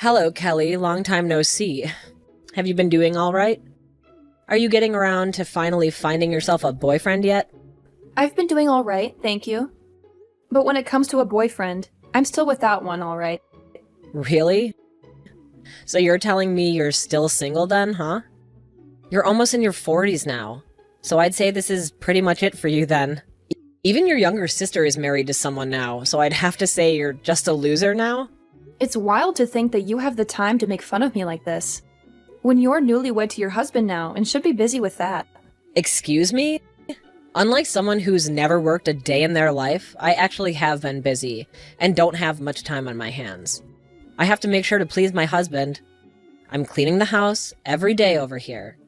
Hello, Kelly. Long time no see. Have you been doing all right? Are you getting around to finally finding yourself a boyfriend yet? I've been doing all right, thank you. But when it comes to a boyfriend, I'm still without one, all right. Really? So you're telling me you're still single then, huh? You're almost in your 40s now, so I'd say this is pretty much it for you then. Even your younger sister is married to someone now, so I'd have to say you're just a loser now? It's wild to think that you have the time to make fun of me like this. When you're newlywed to your husband now and should be busy with that. Excuse me? Unlike someone who's never worked a day in their life, I actually have been busy and don't have much time on my hands. I have to make sure to please my husband. I'm cleaning the house every day over here.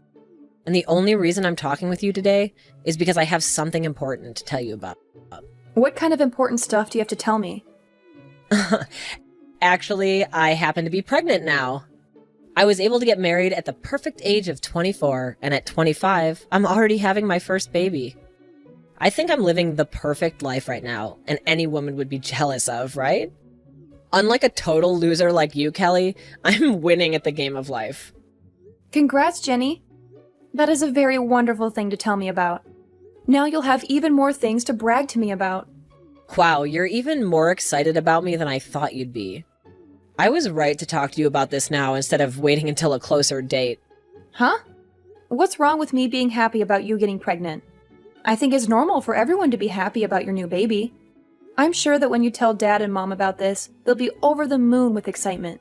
And the only reason I'm talking with you today is because I have something important to tell you about. What kind of important stuff do you have to tell me? Actually, I happen to be pregnant now. I was able to get married at the perfect age of 24, and at 25, I'm already having my first baby. I think I'm living the perfect life right now, and any woman would be jealous of, right? Unlike a total loser like you, Kelly, I'm winning at the game of life. Congrats, Jenny. That is a very wonderful thing to tell me about. Now you'll have even more things to brag to me about. Wow, you're even more excited about me than I thought you'd be. I was right to talk to you about this now instead of waiting until a closer date. Huh? What's wrong with me being happy about you getting pregnant? I think it's normal for everyone to be happy about your new baby. I'm sure that when you tell Dad and Mom about this, they'll be over the moon with excitement.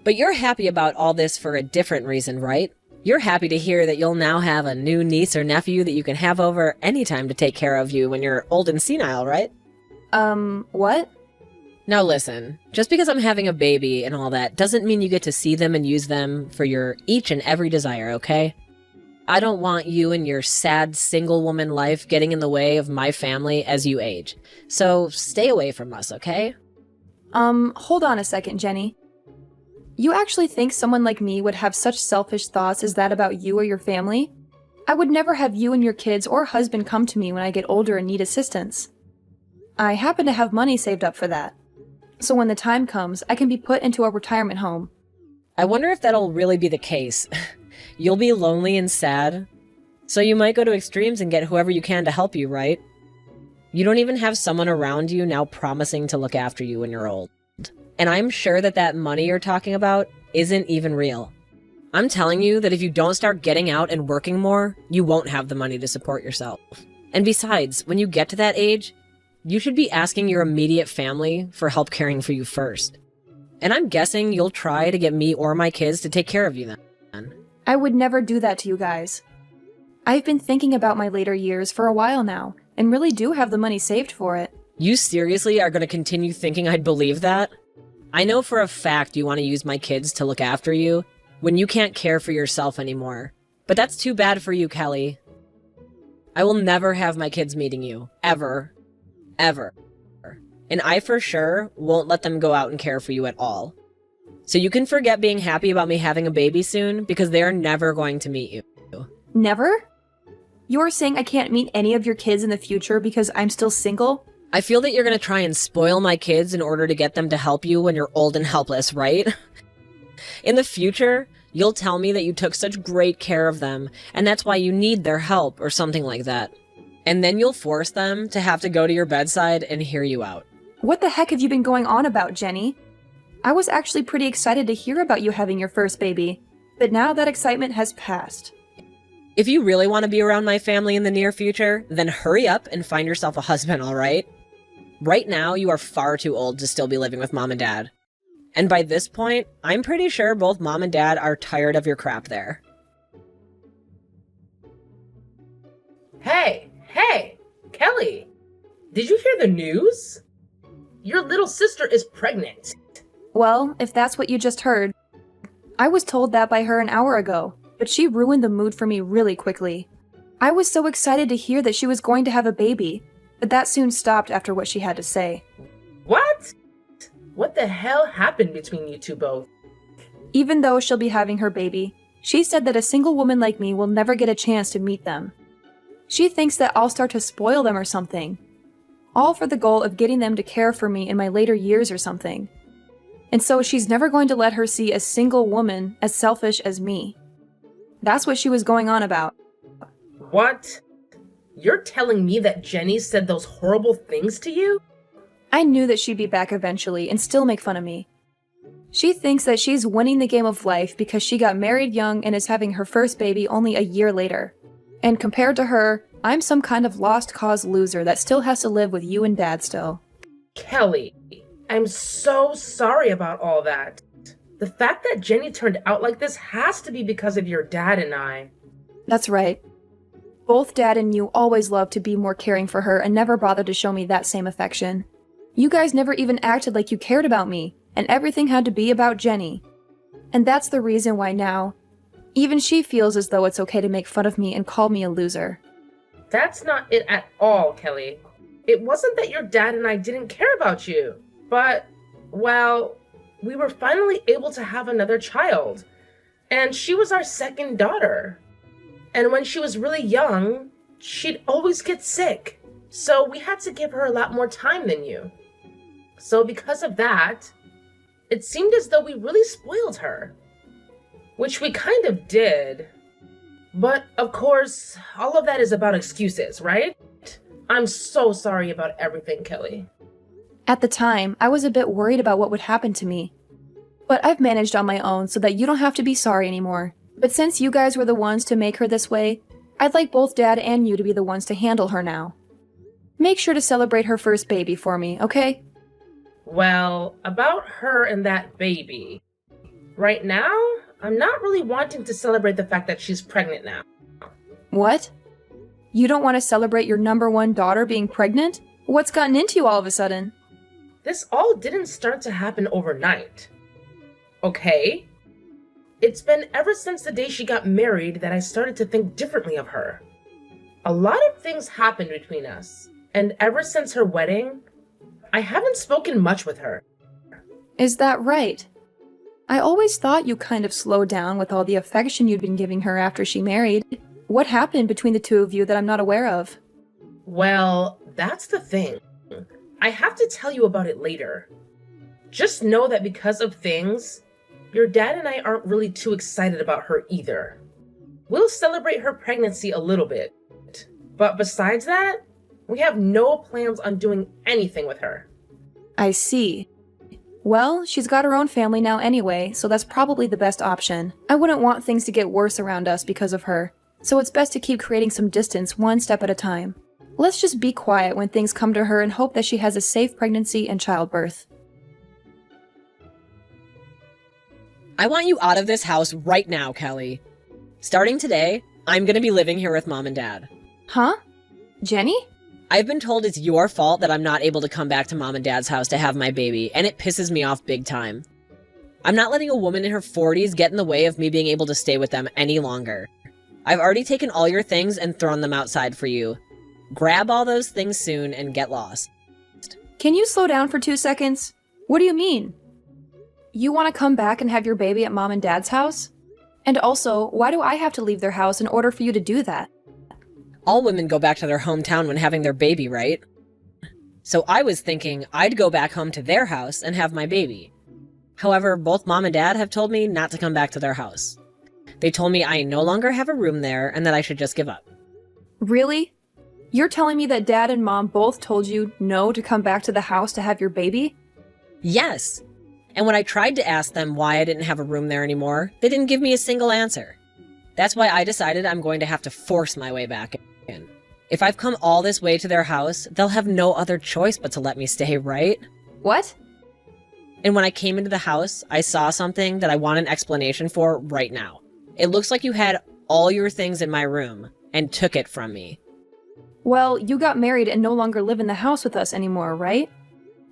But you're happy about all this for a different reason, right? You're happy to hear that you'll now have a new niece or nephew that you can have over anytime to take care of you when you're old and senile, right? What? Now listen, just because I'm having a baby and all that doesn't mean you get to see them and use them for your each and every desire, okay? I don't want you and your sad single woman life getting in the way of my family as you age. So stay away from us, okay? Hold on a second, Jenny. You actually think someone like me would have such selfish thoughts as that about you or your family? I would never have you and your kids or husband come to me when I get older and need assistance. I happen to have money saved up for that. So when the time comes, I can be put into a retirement home. I wonder if that'll really be the case. You'll be lonely and sad, so you might go to extremes and get whoever you can to help you, right? You don't even have someone around you now promising to look after you when you're old. And I'm sure that that money you're talking about isn't even real. I'm telling you that if you don't start getting out and working more, you won't have the money to support yourself. And besides, when you get to that age, you should be asking your immediate family for help caring for you first. And I'm guessing you'll try to get me or my kids to take care of you then. I would never do that to you guys. I've been thinking about my later years for a while now, and really do have the money saved for it. You seriously are going to continue thinking I'd believe that? I know for a fact you want to use my kids to look after you when you can't care for yourself anymore. But that's too bad for you, Kelly. I will never have my kids meeting you. Ever. Ever. And I for sure won't let them go out and care for you at all. So you can forget being happy about me having a baby soon because they are never going to meet you. Never? You're saying I can't meet any of your kids in the future because I'm still single? I feel that you're going to try and spoil my kids in order to get them to help you when you're old and helpless, right? In the future, you'll tell me that you took such great care of them, and that's why you need their help or something like that. And then you'll force them to have to go to your bedside and hear you out. What the heck have you been going on about, Jenny? I was actually pretty excited to hear about you having your first baby, but now that excitement has passed. If you really want to be around my family in the near future, then hurry up and find yourself a husband, all right? Right now, you are far too old to still be living with Mom and Dad. And by this point, I'm pretty sure both Mom and Dad are tired of your crap there. Hey, Kelly, did you hear the news? Your little sister is pregnant. Well, if that's what you just heard, I was told that by her an hour ago, but she ruined the mood for me really quickly. I was so excited to hear that she was going to have a baby, but that soon stopped after what she had to say. What? What the hell happened between you two both? Even though she'll be having her baby, she said that a single woman like me will never get a chance to meet them. She thinks that I'll start to spoil them or something, all for the goal of getting them to care for me in my later years or something. And so she's never going to let her see a single woman as selfish as me. That's what she was going on about. What? You're telling me that Jenny said those horrible things to you? I knew that she'd be back eventually and still make fun of me. She thinks that she's winning the game of life because she got married young and is having her first baby only a year later. And compared to her, I'm some kind of lost cause loser that still has to live with you and Dad still. Kelly, I'm so sorry about all that. The fact that Jenny turned out like this has to be because of your dad and I. That's right. Both Dad and you always loved to be more caring for her and never bothered to show me that same affection. You guys never even acted like you cared about me, and everything had to be about Jenny. And that's the reason why now, even she feels as though it's okay to make fun of me and call me a loser. That's not it at all, Kelly. It wasn't that your dad and I didn't care about you, but, well, we were finally able to have another child, and she was our second daughter. And when she was really young, she'd always get sick, so we had to give her a lot more time than you. So because of that, it seemed as though we really spoiled her. Which we kind of did. But, of course, all of that is about excuses, right? I'm so sorry about everything, Kelly. At the time, I was a bit worried about what would happen to me. But I've managed on my own so that you don't have to be sorry anymore. But since you guys were the ones to make her this way, I'd like both Dad and you to be the ones to handle her now. Make sure to celebrate her first baby for me, okay? Well, about her and that baby. Right now, I'm not really wanting to celebrate the fact that she's pregnant now. What? You don't want to celebrate your number one daughter being pregnant? What's gotten into you all of a sudden? This all didn't start to happen overnight. Okay? It's been ever since the day she got married that I started to think differently of her. A lot of things happened between us, and ever since her wedding, I haven't spoken much with her. Is that right? I always thought you kind of slowed down with all the affection you'd been giving her after she married. What happened between the two of you that I'm not aware of? Well, that's the thing. I have to tell you about it later. Just know that because of things, your dad and I aren't really too excited about her either. We'll celebrate her pregnancy a little bit, but besides that, we have no plans on doing anything with her. I see. Well, she's got her own family now anyway, so that's probably the best option. I wouldn't want things to get worse around us because of her, so it's best to keep creating some distance one step at a time. Let's just be quiet when things come to her and hope that she has a safe pregnancy and childbirth. I want you out of this house right now, Kelly. Starting today, I'm gonna be living here with Mom and Dad. Huh? Jenny? I've been told it's your fault that I'm not able to come back to Mom and Dad's house to have my baby, and it pisses me off big time. I'm not letting a woman in her 40s get in the way of me being able to stay with them any longer. I've already taken all your things and thrown them outside for you. Grab all those things soon and get lost. Can you slow down for 2 seconds? What do you mean? You want to come back and have your baby at Mom and Dad's house? And also, why do I have to leave their house in order for you to do that? All women go back to their hometown when having their baby, right? So I was thinking I'd go back home to their house and have my baby. However, both Mom and Dad have told me not to come back to their house. They told me I no longer have a room there and that I should just give up. Really? You're telling me that Dad and Mom both told you no to come back to the house to have your baby? Yes. And when I tried to ask them why I didn't have a room there anymore, they didn't give me a single answer. That's why I decided I'm going to have to force my way back in. If I've come all this way to their house, they'll have no other choice but to let me stay, right? What? And when I came into the house, I saw something that I want an explanation for right now. It looks like you had all your things in my room and took it from me. Well, you got married and no longer live in the house with us anymore, right?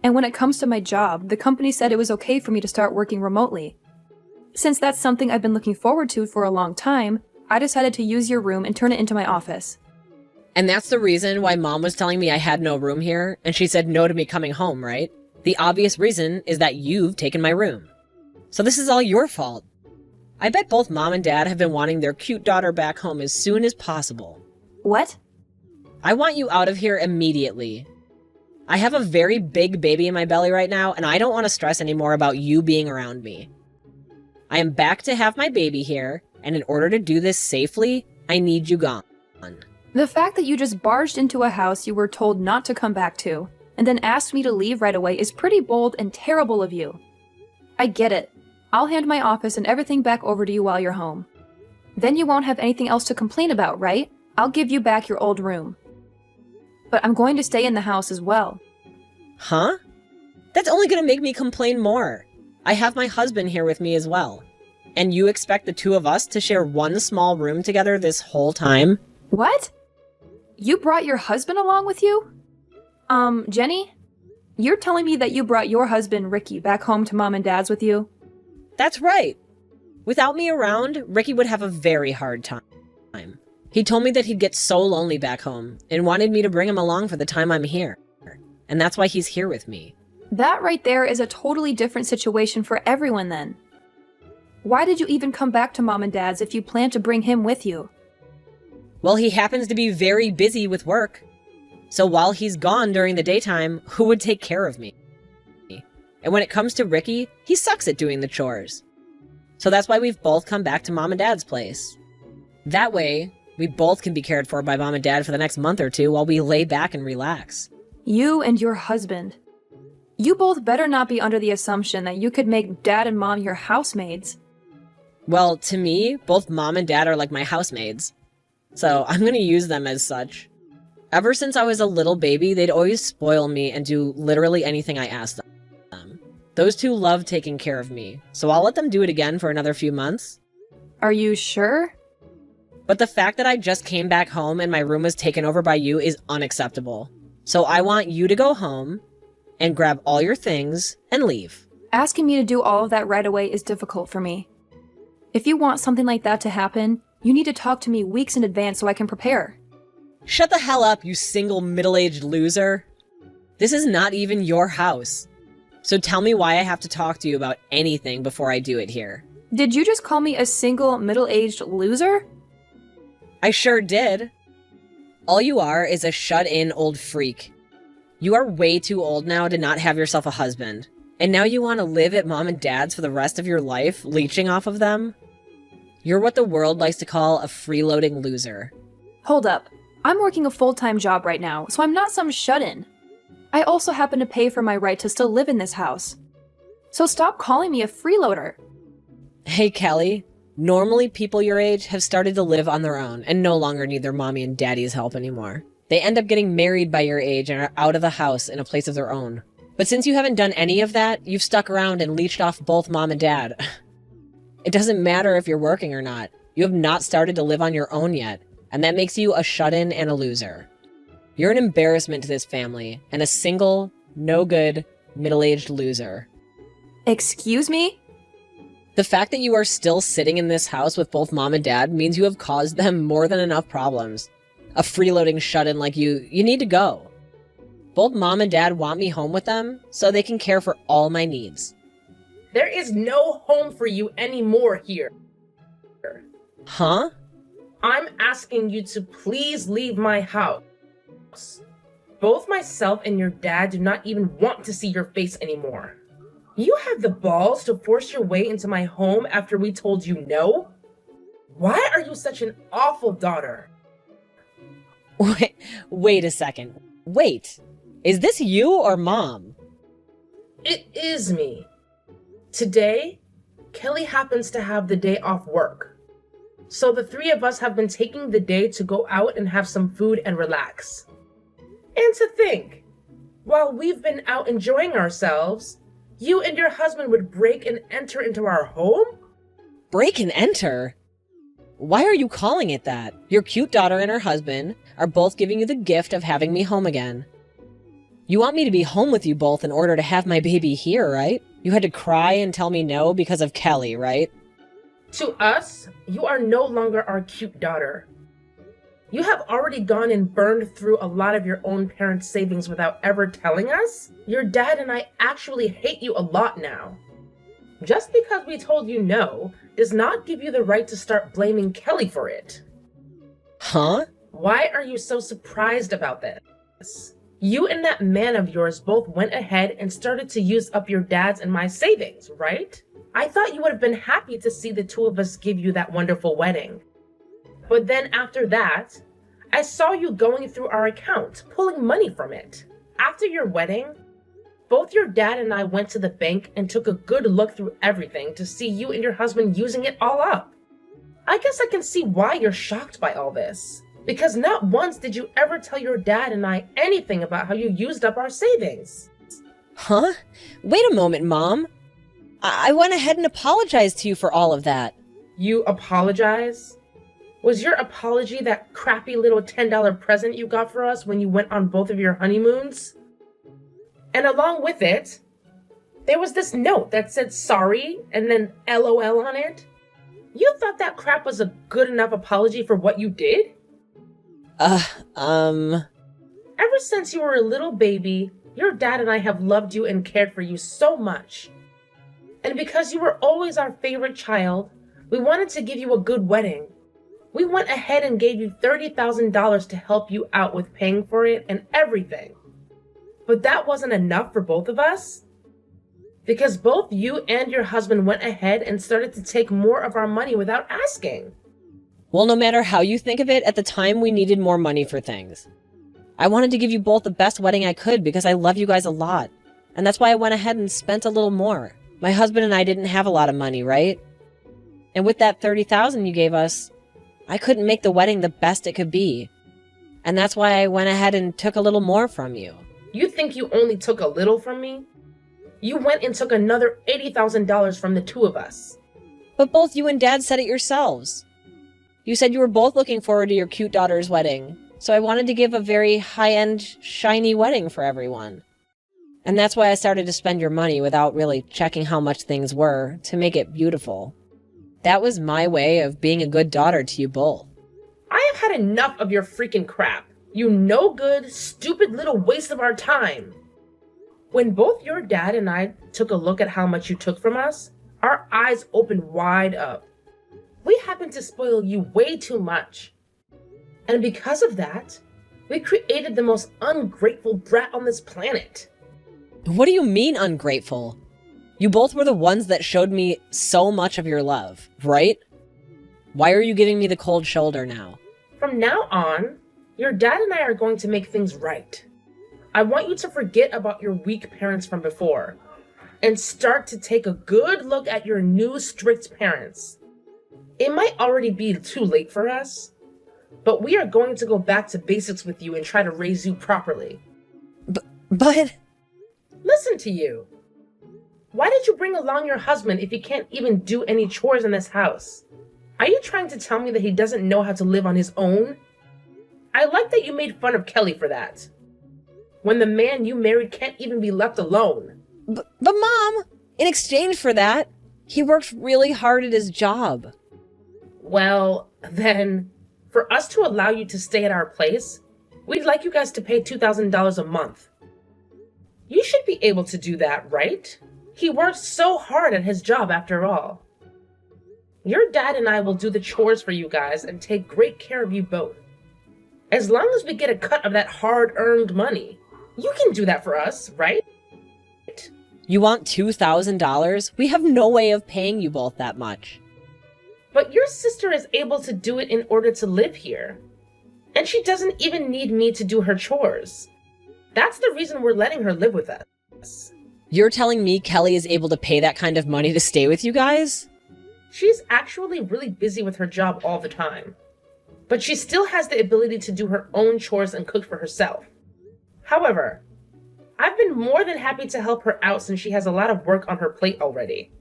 And when it comes to my job, the company said it was okay for me to start working remotely. Since that's something I've been looking forward to for a long time, I decided to use your room and turn it into my office. And that's the reason why Mom was telling me I had no room here, and she said no to me coming home, right? The obvious reason is that you've taken my room. So this is all your fault. I bet both Mom and Dad have been wanting their cute daughter back home as soon as possible. What? I want you out of here immediately. I have a very big baby in my belly right now, and I don't want to stress anymore about you being around me. I am back to have my baby here, and in order to do this safely, I need you gone. The fact that you just barged into a house you were told not to come back to, and then asked me to leave right away is pretty bold and terrible of you. I get it. I'll hand my office and everything back over to you while you're home. Then you won't have anything else to complain about, right? I'll give you back your old room. But I'm going to stay in the house as well. Huh? That's only going to make me complain more. I have my husband here with me as well. And you expect the two of us to share one small room together this whole time? What? You brought your husband along with you? Jenny? You're telling me that you brought your husband, Ricky, back home to Mom and Dad's with you? That's right. Without me around, Ricky would have a very hard time. He told me that he'd get so lonely back home and wanted me to bring him along for the time I'm here. And that's why he's here with me. That right there is a totally different situation for everyone then. Why did you even come back to Mom and Dad's if you plan to bring him with you? Well, he happens to be very busy with work. So while he's gone during the daytime, who would take care of me? And when it comes to Ricky, he sucks at doing the chores. So that's why we've both come back to Mom and Dad's place. That way, we both can be cared for by Mom and Dad for the next month or two while we lay back and relax. You and your husband. You both better not be under the assumption that you could make Dad and Mom your housemaids. Well, to me, both Mom and Dad are like my housemaids. So I'm going to use them as such. Ever since I was a little baby, they'd always spoil me and do literally anything I asked them. Those two love taking care of me, so I'll let them do it again for another few months. Are you sure? But the fact that I just came back home and my room was taken over by you is unacceptable. So I want you to go home and grab all your things and leave. Asking me to do all of that right away is difficult for me. If you want something like that to happen, you need to talk to me weeks in advance so I can prepare. Shut the hell up, you single middle-aged loser. This is not even your house. So tell me why I have to talk to you about anything before I do it here. Did you just call me a single middle-aged loser? I sure did. All you are is a shut-in old freak. You are way too old now to not have yourself a husband. And now you want to live at Mom and Dad's for the rest of your life, leeching off of them? You're what the world likes to call a freeloading loser. Hold up. I'm working a full-time job right now, so I'm not some shut-in. I also happen to pay for my right to still live in this house. So stop calling me a freeloader. Hey, Kelly. Normally, people your age have started to live on their own and no longer need their mommy and daddy's help anymore. They end up getting married by your age and are out of the house in a place of their own. But since you haven't done any of that, you've stuck around and leeched off both Mom and Dad. It doesn't matter if you're working or not. You have not started to live on your own yet, and that makes you a shut-in and a loser. You're an embarrassment to this family, and a single, no-good, middle-aged loser. Excuse me? The fact that you are still sitting in this house with both Mom and Dad means you have caused them more than enough problems. A freeloading shut-in like you need to go. Both Mom and Dad want me home with them, so they can care for all my needs. There is no home for you anymore here. Huh? I'm asking you to please leave my house. Both myself and your dad do not even want to see your face anymore. You have the balls to force your way into my home after we told you no? Why are you such an awful daughter? Wait a second. Wait. Is this you or Mom? It is me. Today, Kelly happens to have the day off work. So the three of us have been taking the day to go out and have some food and relax. And to think, while we've been out enjoying ourselves, you and your husband would break and enter into our home? Break and enter? Why are you calling it that? Your cute daughter and her husband are both giving you the gift of having me home again. You want me to be home with you both in order to have my baby here, right? You had to cry and tell me no because of Kelly, right? To us, you are no longer our cute daughter. You have already gone and burned through a lot of your own parents' savings without ever telling us. Your dad and I actually hate you a lot now. Just because we told you no does not give you the right to start blaming Kelly for it. Huh? Why are you so surprised about this? You and that man of yours both went ahead and started to use up your dad's and my savings, right? I thought you would have been happy to see the two of us give you that wonderful wedding. But then after that, I saw you going through our account, pulling money from it. After your wedding, both your dad and I went to the bank and took a good look through everything to see you and your husband using it all up. I guess I can see why you're shocked by all this. Because not once did you ever tell your dad and I anything about how you used up our savings. Huh? Wait a moment, Mom. I went ahead and apologized to you for all of that. You apologize? Was your apology that crappy little $10 present you got for us when you went on both of your honeymoons? And along with it, there was this note that said sorry and then LOL on it. You thought that crap was a good enough apology for what you did? Ever since you were a little baby, your dad and I have loved you and cared for you so much. And because you were always our favorite child, we wanted to give you a good wedding. We went ahead and gave you $30,000 to help you out with paying for it and everything. But that wasn't enough for both of us. Because both you and your husband went ahead and started to take more of our money without asking. Well, no matter how you think of it, at the time we needed more money for things. I wanted to give you both the best wedding I could because I love you guys a lot. And that's why I went ahead and spent a little more. My husband and I didn't have a lot of money, right? And with that $30,000 you gave us, I couldn't make the wedding the best it could be. And that's why I went ahead and took a little more from you. You think you only took a little from me? You went and took another $80,000 from the two of us. But both you and Dad said it yourselves. You said you were both looking forward to your cute daughter's wedding, so I wanted to give a very high-end, shiny wedding for everyone. And that's why I started to spend your money without really checking how much things were to make it beautiful. That was my way of being a good daughter to you both. I have had enough of your freaking crap. You no good, stupid little waste of our time. When both your dad and I took a look at how much you took from us, our eyes opened wide up. We happened to spoil you way too much. And because of that, we created the most ungrateful brat on this planet. What do you mean ungrateful? You both were the ones that showed me so much of your love, right? Why are you giving me the cold shoulder now? From now on, your dad and I are going to make things right. I want you to forget about your weak parents from before and start to take a good look at your new strict parents. It might already be too late for us, but we are going to go back to basics with you and try to raise you properly. But... Listen to you. Why did you bring along your husband if he can't even do any chores in this house? Are you trying to tell me that he doesn't know how to live on his own? I like that you made fun of Kelly for that. When the man you married can't even be left alone. But Mom, in exchange for that, he worked really hard at his job. Well, then, for us to allow you to stay at our place, we'd like you guys to pay $2,000 a month. You should be able to do that, right? He worked so hard at his job after all. Your dad and I will do the chores for you guys and take great care of you both. As long as we get a cut of that hard-earned money. You can do that for us, right? You want $2,000? We have no way of paying you both that much. But your sister is able to do it in order to live here. And she doesn't even need me to do her chores. That's the reason we're letting her live with us. You're telling me Kelly is able to pay that kind of money to stay with you guys? She's actually really busy with her job all the time. But she still has the ability to do her own chores and cook for herself. However, I've been more than happy to help her out since she has a lot of work on her plate already.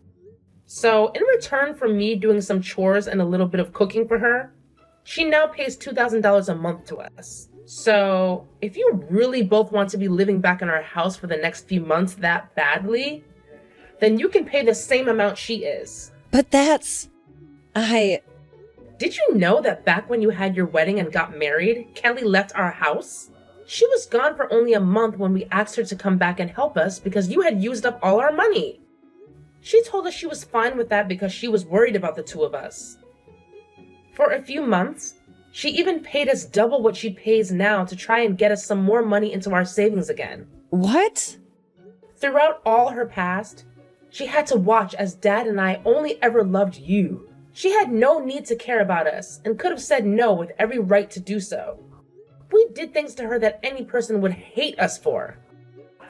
So, in return for me doing some chores and a little bit of cooking for her, she now pays $2,000 a month to us. So, if you really both want to be living back in our house for the next few months that badly, then you can pay the same amount she is. But that's... Did you know that back when you had your wedding and got married, Kelly left our house? She was gone for only a month when we asked her to come back and help us because you had used up all our money. She told us she was fine with that because she was worried about the two of us. For a few months, She even paid us double what she pays now to try and get us some more money into our savings again. What? Throughout all her past, she had to watch as Dad and I only ever loved you. She had no need to care about us and could have said no with every right to do so. We did things to her that any person would hate us for.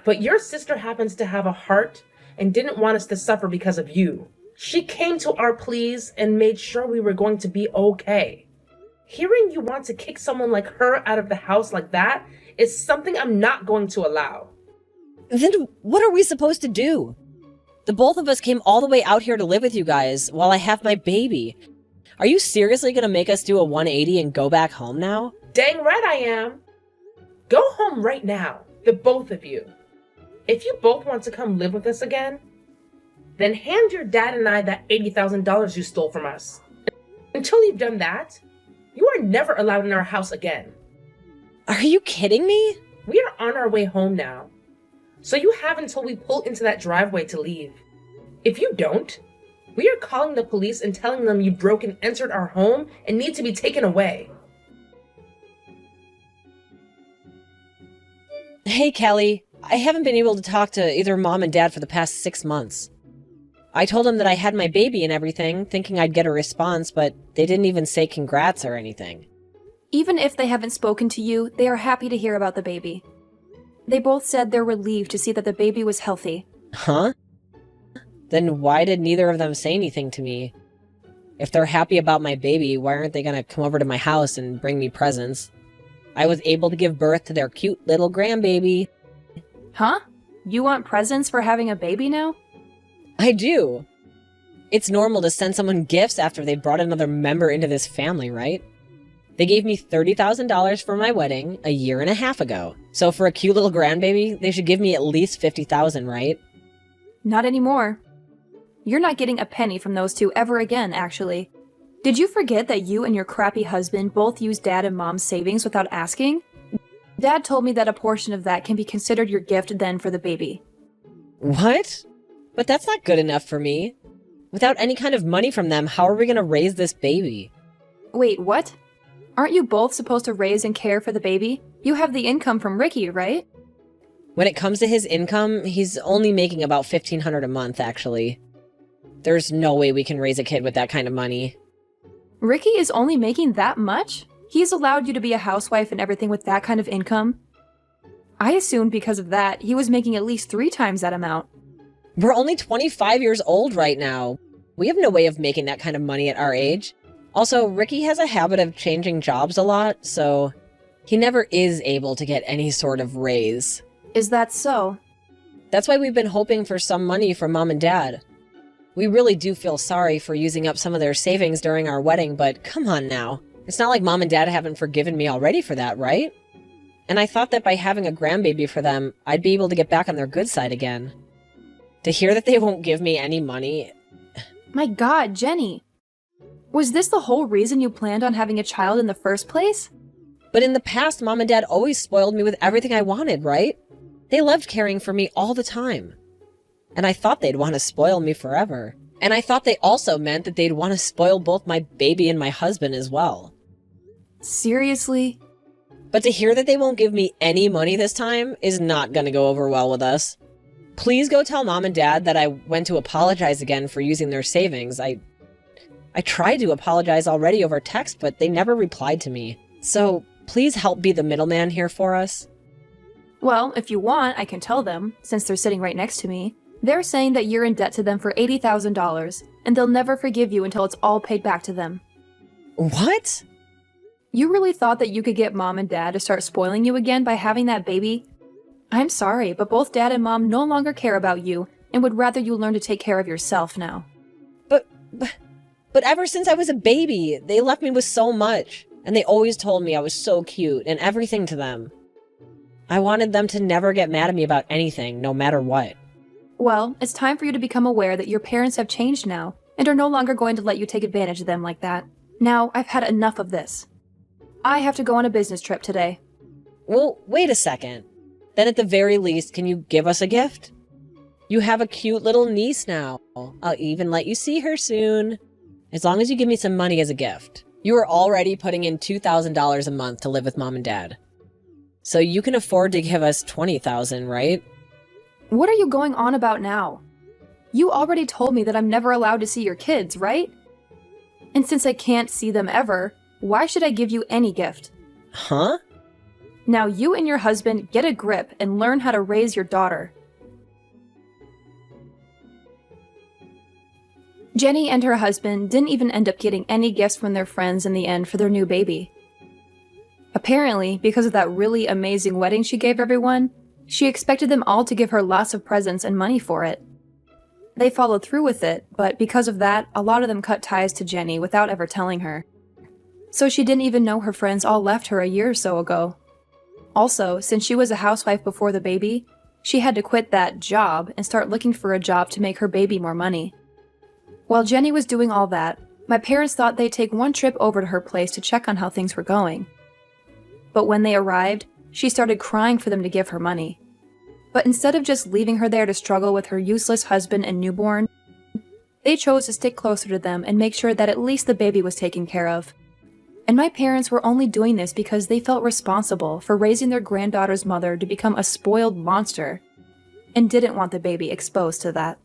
But your sister happens to have a heart and didn't want us to suffer because of you. She came to our pleas and made sure we were going to be okay. Hearing you want to kick someone like her out of the house like that is something I'm not going to allow. Then what are we supposed to do? The both of us came all the way out here to live with you guys while I have my baby. Are you seriously gonna make us do a 180 and go back home now? Dang right I am. Go home right now, the both of you. If you both want to come live with us again, then hand your dad and I that $80,000 you stole from us. Until you've done that, you are never allowed in our house again. Are you kidding me? We are on our way home now. So you have until we pull into that driveway to leave. If you don't, we are calling the police and telling them you broke and entered our home and need to be taken away. Hey, Kelly. I haven't been able to talk to either Mom and Dad for the past 6 months. I told them that I had my baby and everything, thinking I'd get a response, but they didn't even say congrats or anything. Even if they haven't spoken to you, they are happy to hear about the baby. They both said they're relieved to see that the baby was healthy. Huh? Then why did neither of them say anything to me? If they're happy about my baby, why aren't they gonna come over to my house and bring me presents? I was able to give birth to their cute little grandbaby. Huh? You want presents for having a baby now? I do. It's normal to send someone gifts after they brought another member into this family, right? They gave me $30,000 for my wedding a year and a half ago. So for a cute little grandbaby, they should give me at least $50,000, right? Not anymore. You're not getting a penny from those two ever again, actually. Did you forget that you and your crappy husband both used Dad and Mom's savings without asking? Dad told me that a portion of that can be considered your gift then for the baby. What? But that's not good enough for me. Without any kind of money from them, how are we going to raise this baby? Wait, what? Aren't you both supposed to raise and care for the baby? You have the income from Ricky, right? When it comes to his income, he's only making about $1,500 a month, actually. There's no way we can raise a kid with that kind of money. Ricky is only making that much? He's allowed you to be a housewife and everything with that kind of income? I assumed because of that, he was making at least 3 times that amount. We're only 25 years old right now. We have no way of making that kind of money at our age. Also, Ricky has a habit of changing jobs a lot, so he never is able to get any sort of raise. Is that so? That's why we've been hoping for some money from Mom and Dad. We really do feel sorry for using up some of their savings during our wedding, but come on now. It's not like Mom and Dad haven't forgiven me already for that, right? And I thought that by having a grandbaby for them, I'd be able to get back on their good side again. To hear that they won't give me any money... My God, Jenny! Was this the whole reason you planned on having a child in the first place? But in the past, Mom and Dad always spoiled me with everything I wanted, right? They loved caring for me all the time. And I thought they'd want to spoil me forever. And I thought they also meant that they'd want to spoil both my baby and my husband as well. Seriously? But to hear that they won't give me any money this time is not going to go over well with us. Please go tell Mom and Dad that I went to apologize again for using their savings. I tried to apologize already over text, but they never replied to me. So please help be the middleman here for us. Well, if you want, I can tell them, since they're sitting right next to me. They're saying that you're in debt to them for $80,000, and they'll never forgive you until it's all paid back to them. What? You really thought that you could get Mom and Dad to start spoiling you again by having that baby? I'm sorry, but both Dad and Mom no longer care about you and would rather you learn to take care of yourself now. But ever since I was a baby, they left me with so much, and they always told me I was so cute and everything to them. I wanted them to never get mad at me about anything, no matter what. Well, it's time for you to become aware that your parents have changed now and are no longer going to let you take advantage of them like that. Now, I've had enough of this. I have to go on a business trip today. Well, wait a second. Then at the very least, can you give us a gift? You have a cute little niece now. I'll even let you see her soon. As long as you give me some money as a gift. You are already putting in $2,000 a month to live with mom and dad. So you can afford to give us $20,000, right? What are you going on about now? You already told me that I'm never allowed to see your kids, right? And since I can't see them ever, why should I give you any gift? Huh? Now you and your husband get a grip and learn how to raise your daughter. Jenny and her husband didn't even end up getting any gifts from their friends in the end for their new baby. Apparently, because of that really amazing wedding she gave everyone, she expected them all to give her lots of presents and money for it. They followed through with it, but because of that, a lot of them cut ties to Jenny without ever telling her. So she didn't even know her friends all left her a year or so ago. Also, since she was a housewife before the baby, she had to quit that job and start looking for a job to make her baby more money. While Jenny was doing all that, my parents thought they'd take one trip over to her place to check on how things were going. But when they arrived, she started crying for them to give her money. But instead of just leaving her there to struggle with her useless husband and newborn, they chose to stick closer to them and make sure that at least the baby was taken care of. And my parents were only doing this because they felt responsible for raising their granddaughter's mother to become a spoiled monster, and didn't want the baby exposed to that.